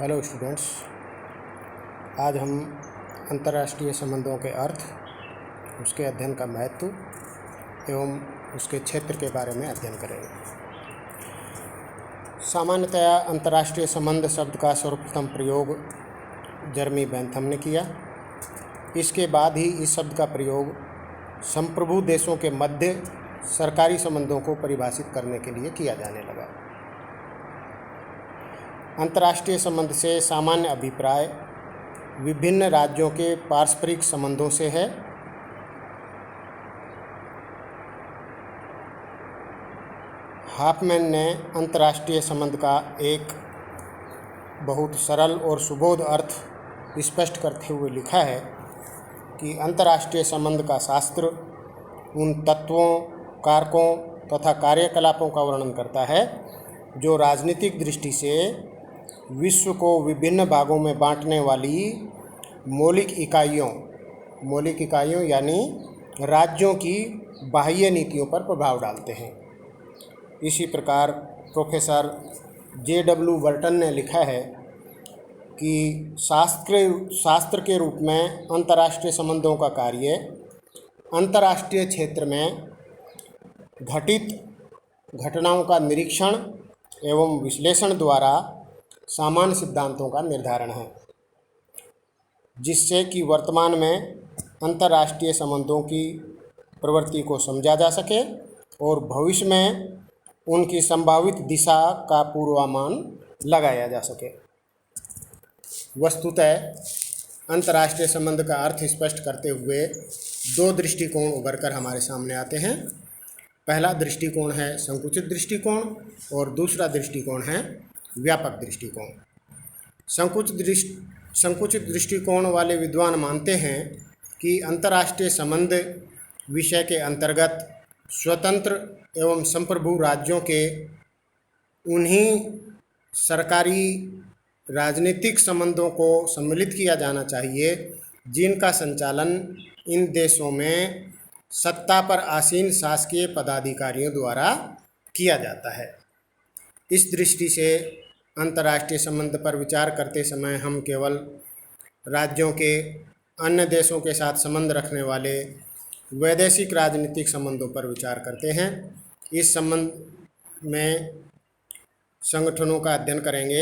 Hello students, आज हम अंतर्राष्ट्रीय संबंधों के अर्थ, उसके अध्ययन का महत्व एवं उसके क्षेत्र के बारे में अध्ययन करेंगे। सामान्यतया अंतर्राष्ट्रीय संबंध शब्द का सर्वप्रथम प्रयोग जर्मी बेंथम ने किया। इसके बाद ही इस शब्द का प्रयोग संप्रभु देशों के मध्य सरकारी संबंधों को परिभाषित करने के लिए किया जाने लगा। अंतर्राष्ट्रीय संबंध से सामान्य अभिप्राय विभिन्न राज्यों के पारस्परिक संबंधों से है। हाफमैन ने अंतर्राष्ट्रीय संबंध का एक बहुत सरल और सुबोध अर्थ स्पष्ट करते हुए लिखा है कि अंतर्राष्ट्रीय संबंध का शास्त्र उन तत्वों, कारकों तथा कार्यकलापों का वर्णन करता है जो राजनीतिक दृष्टि से विश्व को विभिन्न भागों में बांटने वाली मौलिक इकाइयों यानी राज्यों की बाह्य नीतियों पर प्रभाव डालते हैं। इसी प्रकार प्रोफेसर J.W. बर्टन ने लिखा है कि शास्त्र के रूप में अंतर्राष्ट्रीय संबंधों का कार्य अंतर्राष्ट्रीय क्षेत्र में घटित घटनाओं का निरीक्षण एवं विश्लेषण द्वारा सामान्य सिद्धांतों का निर्धारण है, जिससे कि वर्तमान में अंतर्राष्ट्रीय संबंधों की प्रवृत्ति को समझा जा सके और भविष्य में उनकी संभावित दिशा का पूर्वानुमान लगाया जा सके। वस्तुतः अंतर्राष्ट्रीय संबंध का अर्थ स्पष्ट करते हुए दो दृष्टिकोण उभर कर हमारे सामने आते हैं। पहला दृष्टिकोण है संकुचित दृष्टिकोण और दूसरा दृष्टिकोण है व्यापक दृष्टिकोण। संकुचित दृष्टिकोण वाले विद्वान मानते हैं कि अंतर्राष्ट्रीय संबंध विषय के अंतर्गत स्वतंत्र एवं संप्रभु राज्यों के उन्हीं सरकारी राजनीतिक संबंधों को सम्मिलित किया जाना चाहिए जिनका संचालन इन देशों में सत्ता पर आसीन शासकीय पदाधिकारियों द्वारा किया जाता है। इस दृष्टि से अंतर्राष्ट्रीय संबंध पर विचार करते समय हम केवल राज्यों के अन्य देशों के साथ संबंध रखने वाले वैदेशिक राजनीतिक संबंधों पर विचार करते हैं। इस संबंध में संगठनों का अध्ययन करेंगे।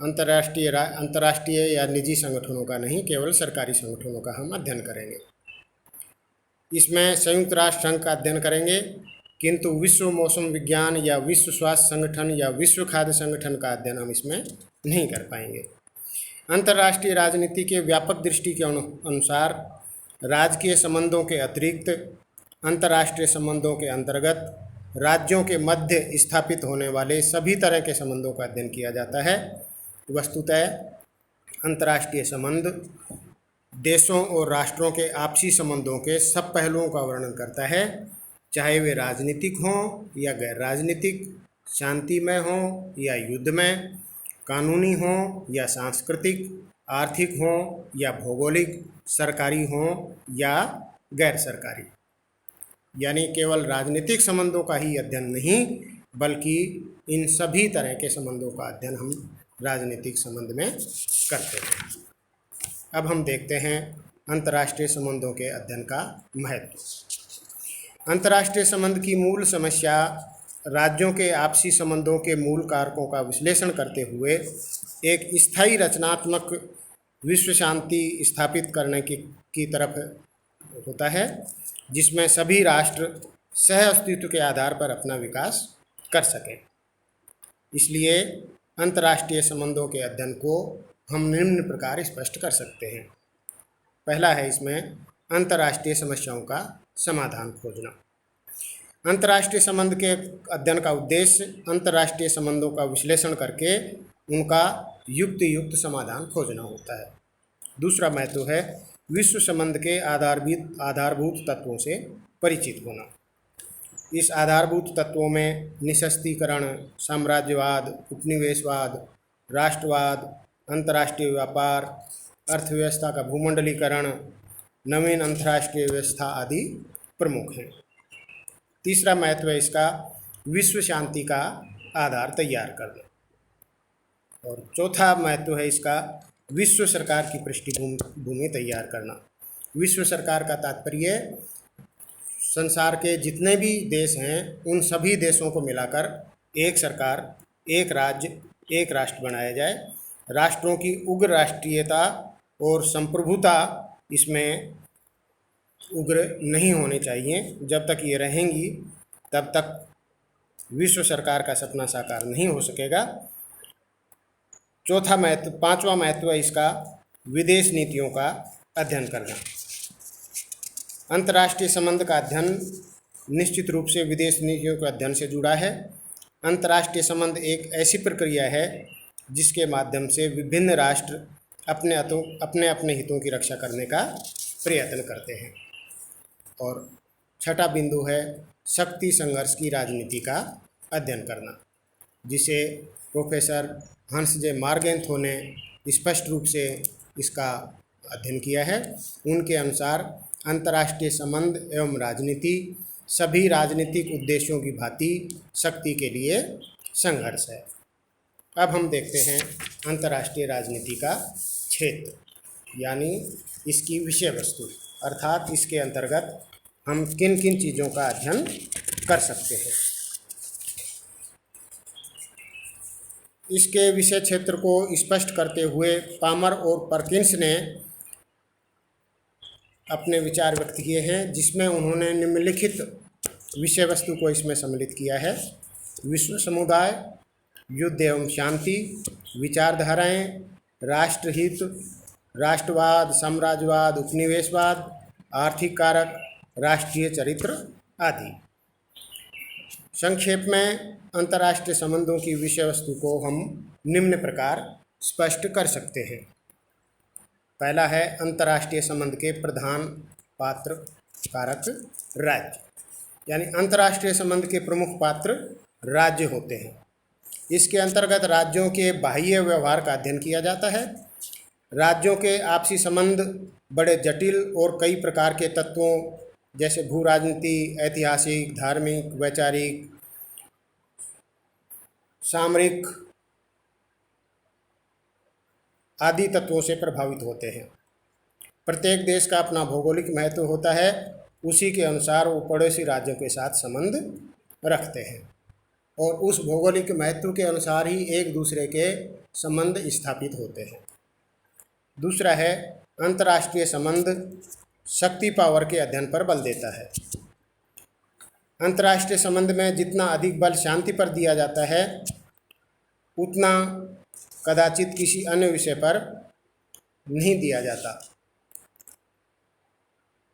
अंतर्राष्ट्रीय या निजी संगठनों का नहीं, केवल सरकारी संगठनों का हम अध्ययन करेंगे। इसमें संयुक्त राष्ट्र संघ का अध्ययन करेंगे, किंतु विश्व मौसम विज्ञान या विश्व स्वास्थ्य संगठन या विश्व खाद्य संगठन का अध्ययन हम इसमें नहीं कर पाएंगे। अंतर्राष्ट्रीय राजनीति के व्यापक दृष्टि के अनुसार राजकीय संबंधों के अतिरिक्त अंतर्राष्ट्रीय संबंधों के अंतर्गत राज्यों के मध्य स्थापित होने वाले सभी तरह के संबंधों का अध्ययन किया जाता है। वस्तुतः अंतर्राष्ट्रीय संबंध देशों और राष्ट्रों के आपसी संबंधों के सब पहलुओं का वर्णन करता है, चाहे वे राजनीतिक हों या गैर राजनीतिक, शांतिमय हों या युद्धमय, कानूनी हों या सांस्कृतिक, आर्थिक हों या भौगोलिक, सरकारी हों या गैर सरकारी। यानी केवल राजनीतिक संबंधों का ही अध्ययन नहीं, बल्कि इन सभी तरह के संबंधों का अध्ययन हम राजनीतिक संबंध में करते हैं। अब हम देखते हैं अंतर्राष्ट्रीय संबंधों के अध्ययन का महत्व। अंतर्राष्ट्रीय संबंध की मूल समस्या राज्यों के आपसी संबंधों के मूल कारकों का विश्लेषण करते हुए एक स्थायी रचनात्मक विश्व शांति स्थापित करने की तरफ होता है, जिसमें सभी राष्ट्र सह अस्तित्व के आधार पर अपना विकास कर सकें। इसलिए अंतर्राष्ट्रीय संबंधों के अध्ययन को हम निम्न प्रकार स्पष्ट कर सकते हैं। पहला है इसमें अंतर्राष्ट्रीय समस्याओं का समाधान खोजना। अंतर्राष्ट्रीय संबंध के अध्ययन का उद्देश्य अंतर्राष्ट्रीय संबंधों का विश्लेषण करके उनका युक्त समाधान खोजना होता है। दूसरा महत्व है विश्व संबंध के आधारभूत तत्वों से परिचित होना। इस आधारभूत तत्वों में निःशस्त्रीकरण, साम्राज्यवाद, उपनिवेशवाद, राष्ट्रवाद, अंतर्राष्ट्रीय व्यापार, अर्थव्यवस्था का भूमंडलीकरण, नवीन अंतर्राष्ट्रीय व्यवस्था आदि प्रमुख हैं। तीसरा महत्व है इसका विश्व शांति का आधार तैयार करना। और चौथा महत्व है इसका विश्व सरकार की पृष्ठभूमि तैयार करना। विश्व सरकार का तात्पर्य संसार के जितने भी देश हैं उन सभी देशों को मिलाकर एक सरकार, एक राज्य, एक राष्ट्र बनाया जाए। राष्ट्रों की उग्र राष्ट्रीयता और संप्रभुता इसमें उग्र नहीं होनी चाहिए। जब तक ये रहेंगी तब तक विश्व सरकार का सपना साकार नहीं हो सकेगा। पांचवा महत्व है इसका विदेश नीतियों का अध्ययन करना। अंतर्राष्ट्रीय संबंध का अध्ययन निश्चित रूप से विदेश नीतियों के अध्ययन से जुड़ा है। अंतर्राष्ट्रीय संबंध एक ऐसी प्रक्रिया है जिसके माध्यम से विभिन्न राष्ट्र अपने अपने हितों की रक्षा करने का प्रयत्न करते हैं। और छठा बिंदु है शक्ति संघर्ष की राजनीति का अध्ययन करना, जिसे प्रोफेसर हंस जे मार्गेंथो ने स्पष्ट रूप से इसका अध्ययन किया है। उनके अनुसार अंतर्राष्ट्रीय संबंध एवं राजनीति सभी राजनीतिक उद्देश्यों की भांति शक्ति के लिए संघर्ष है। अब हम देखते हैं अंतर्राष्ट्रीय राजनीति का क्षेत्र, यानी इसकी विषय वस्तु, अर्थात इसके अंतर्गत हम किन किन चीज़ों का अध्ययन कर सकते हैं। इसके विषय क्षेत्र को स्पष्ट करते हुए पामर और परकिंस ने अपने विचार व्यक्त किए हैं, जिसमें उन्होंने निम्नलिखित विषय वस्तु को इसमें सम्मिलित किया है: विश्व समुदाय, युद्ध एवं शांति, विचारधाराएं, राष्ट्रहित, राष्ट्रवाद, साम्राज्यवाद, उपनिवेशवाद, आर्थिक कारक, राष्ट्रीय चरित्र आदि। संक्षेप में अंतर्राष्ट्रीय संबंधों की विषय वस्तु को हम निम्न प्रकार स्पष्ट कर सकते हैं। पहला है अंतर्राष्ट्रीय संबंध के प्रधान पात्र कारक राज्य, यानी अंतर्राष्ट्रीय संबंध के प्रमुख पात्र राज्य होते हैं। इसके अंतर्गत राज्यों के बाह्य व्यवहार का अध्ययन किया जाता है। राज्यों के आपसी संबंध बड़े जटिल और कई प्रकार के तत्वों जैसे भू राजनीति, ऐतिहासिक, धार्मिक, वैचारिक, सामरिक आदि तत्वों से प्रभावित होते हैं। प्रत्येक देश का अपना भौगोलिक महत्व होता है, उसी के अनुसार वो पड़ोसी राज्यों के साथ संबंध रखते हैं और उस भौगोलिक महत्व के अनुसार ही एक दूसरे के संबंध स्थापित होते हैं। दूसरा है अंतर्राष्ट्रीय संबंध शक्ति पावर के अध्ययन पर बल देता है। अंतर्राष्ट्रीय संबंध में जितना अधिक बल शांति पर दिया जाता है, उतना कदाचित किसी अन्य विषय पर नहीं दिया जाता।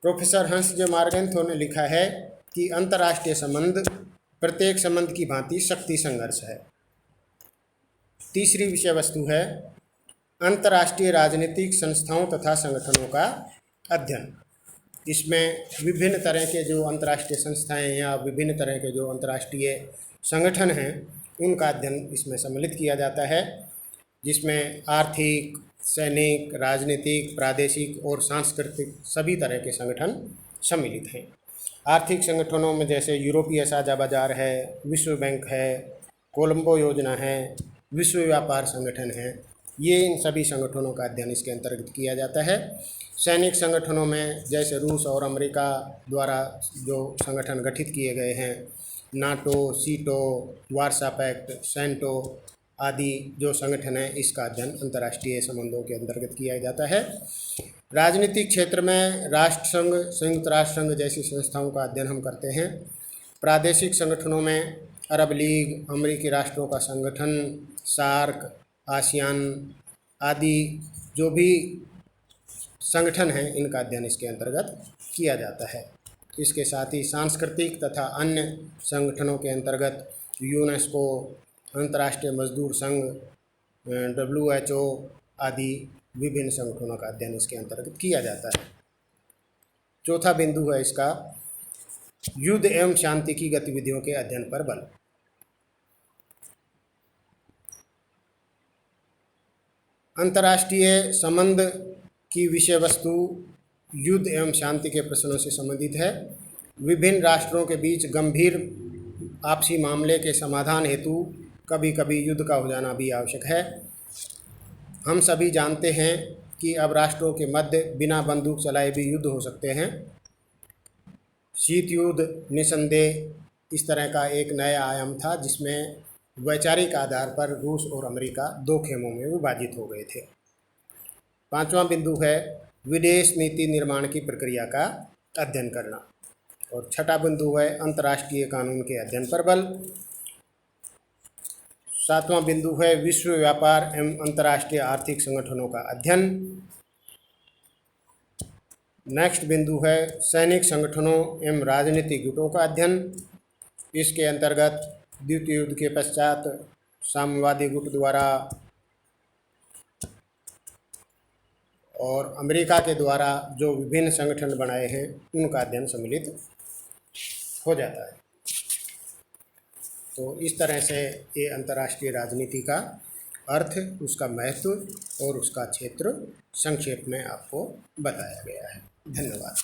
प्रोफेसर हंस जे मार्गेंथो ने लिखा है कि अंतर्राष्ट्रीय संबंध प्रत्येक संबंध की भांति शक्ति संघर्ष है। तीसरी विषय वस्तु है अंतर्राष्ट्रीय राजनीतिक संस्थाओं तथा संगठनों का अध्ययन। इसमें विभिन्न तरह के जो अंतर्राष्ट्रीय संस्थाएं या विभिन्न तरह के जो अंतर्राष्ट्रीय संगठन हैं, उनका अध्ययन इसमें सम्मिलित किया जाता है, जिसमें आर्थिक, सैनिक, राजनीतिक, प्रादेशिक और सांस्कृतिक सभी तरह के संगठन सम्मिलित हैं। आर्थिक संगठनों में जैसे यूरोपीय साझा बाजार है, विश्व बैंक है, कोलंबो योजना है, विश्व व्यापार संगठन है, ये इन सभी संगठनों का अध्ययन इसके अंतर्गत किया जाता है। सैनिक संगठनों में जैसे रूस और अमेरिका द्वारा जो संगठन गठित किए गए हैं, नाटो, सीटो, वार्सा पैक्ट, सेंटो आदि जो संगठन हैं, इसका अध्ययन अंतर्राष्ट्रीय संबंधों के अंतर्गत किया जाता है। राजनीतिक क्षेत्र में राष्ट्र संघ, संयुक्त राष्ट्र संघ जैसी संस्थाओं का अध्ययन हम करते हैं। प्रादेशिक संगठनों में अरब लीग, अमेरिकी राष्ट्रों का संगठन, सार्क, आसियान आदि जो भी संगठन हैं, इनका अध्ययन इसके अंतर्गत किया जाता है। इसके साथ ही सांस्कृतिक तथा अन्य संगठनों के अंतर्गत यूनेस्को, अंतर्राष्ट्रीय मजदूर संघ, WHO आदि विभिन्न संगठनों का अध्ययन इसके अंतर्गत किया जाता है। चौथा बिंदु है इसका युद्ध एवं शांति की गतिविधियों के अध्ययन पर बल। अंतर्राष्ट्रीय संबंध की विषय वस्तु युद्ध एवं शांति के प्रश्नों से संबंधित है। विभिन्न राष्ट्रों के बीच गंभीर आपसी मामले के समाधान हेतु कभी कभी युद्ध का हो जाना भी आवश्यक है। हम सभी जानते हैं कि अब राष्ट्रों के मध्य बिना बंदूक चलाए भी युद्ध हो सकते हैं। शीत युद्ध निसंदेह इस तरह का एक नया आयाम था जिसमें वैचारिक आधार पर रूस और अमेरिका दो खेमों में विभाजित हो गए थे। पांचवा बिंदु है विदेश नीति निर्माण की प्रक्रिया का अध्ययन करना। और छठा बिंदु है अंतर्राष्ट्रीय कानून के अध्ययन पर बल। सातवां बिंदु है विश्व व्यापार एवं अंतर्राष्ट्रीय आर्थिक संगठनों का अध्ययन। नेक्स्ट बिंदु है सैनिक संगठनों एवं राजनीतिक गुटों का अध्ययन। इसके अंतर्गत द्वितीय युद्ध के पश्चात साम्यवादी गुट द्वारा और अमेरिका के द्वारा जो विभिन्न संगठन बनाए हैं उनका अध्ययन सम्मिलित हो जाता है। तो इस तरह से ये अंतर्राष्ट्रीय राजनीति का अर्थ, उसका महत्व और उसका क्षेत्र संक्षेप में आपको बताया गया है। धन्यवाद।